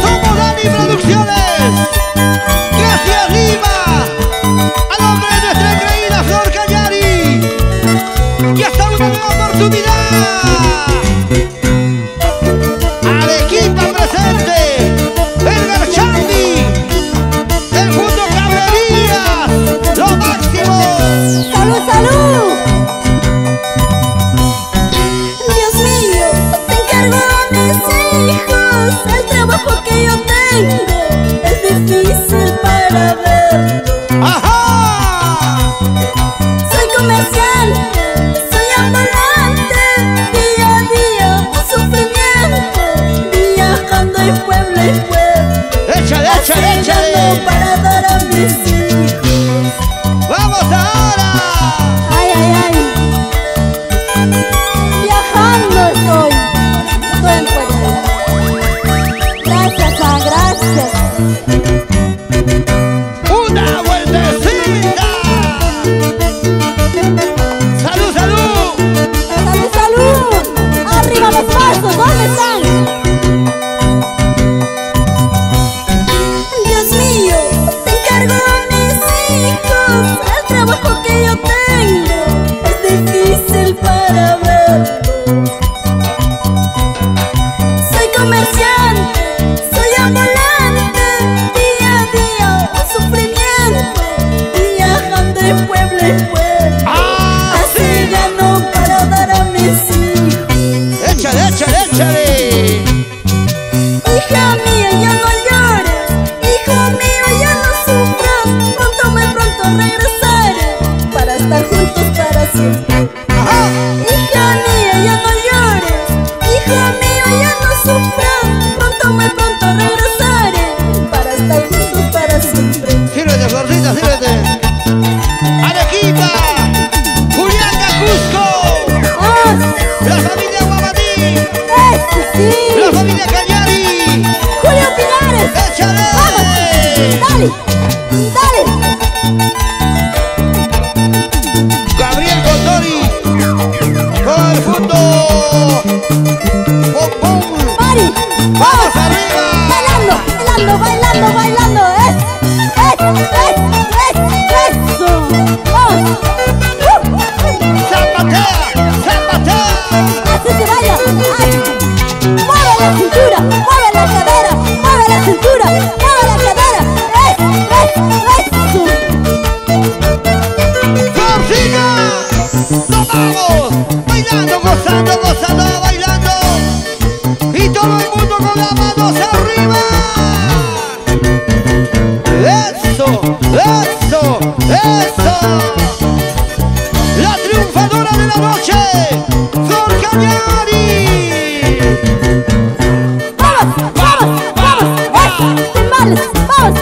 Somos Dani Producciones. Gracias, Lima. A nombre de nuestra increíble Flor Cañari. Y hasta una nueva oportunidad. Arequipa presente. Edgar Chandy. El Mundo Cabrerías. Lo máximo. ¡Salud, salud! Dios mío, te encargo a mis hijos. El trabajo que yo tengo es difícil para verlo. ¡Ajá! Soy comerciante, soy ambulante. Día a día un sufrimiento, viajando de pueblo en pueblo. ¡Échale, échale, Haciendo échale! para dar a mis hijos. ¡Vamos ahora! Ay, ay, ay. Viajando estoy en Puebla. Gracias, gracias. ¡Una vueltecita! ¡Salud, salud! ¡Salud, salud! ¡Arriba los pasos! ¿Dónde están? Dios mío, te encargo a mis hijos. El trabajo que yo tengo es difícil para verlo. Soy comerciante, soy ambulante. Día a día un sufrimiento, viajando de pueblo en pueblo. ¡Ah, Así sí! gano para dar a mis hijos. ¡Échale, échale, échale! Hija mía, ya no llores. Hijo mío, ya no sufras. Pronto, muy pronto regresaré para estar juntos para siempre. ¡Ajá! Hija mía, ya no llores. Hijo mío, ya no sufras. Pronto, muy pronto regresaré para estar juntos para siempre. ¡Sírvete, Florcita, sírvete! ¡Arequipa! ¡Juliaca, Cusco! ¡Ah! ¡La familia Guamaní! ¡Eso sí! ¡La familia Cañari! ¡Julio Pinares! ¡Échale! ¡Dale! ¡Dale! Gabriel Condori con el fondo. ¡Pum, pum! ¡Mari! ¡Vamos arriba! ¡Bailando! ¡Bailando! ¡Bailando! ¡Bailando! ¡Eso! ¡Vamos! ¡Zapatea! ¡Zapatea! ¡Así se baila! ¡Ay! ¡Mueve la cintura! ¡Mueve la cadera! ¡Mueve la cintura! ¡Mueve la cadera! ¡Eso! ¡Florcita! ¡Nos vamos! Bailando, gozando, gozando, bailando. Y todo el mundo con las manos arriba. ¡Eso! ¡Eso! ¡Eso! La triunfadora de la noche, Flor Cañari. ¡Vamos! ¡Vamos! ¡Vamos! ¡Eso! ¡Timbales! ¡Vamos!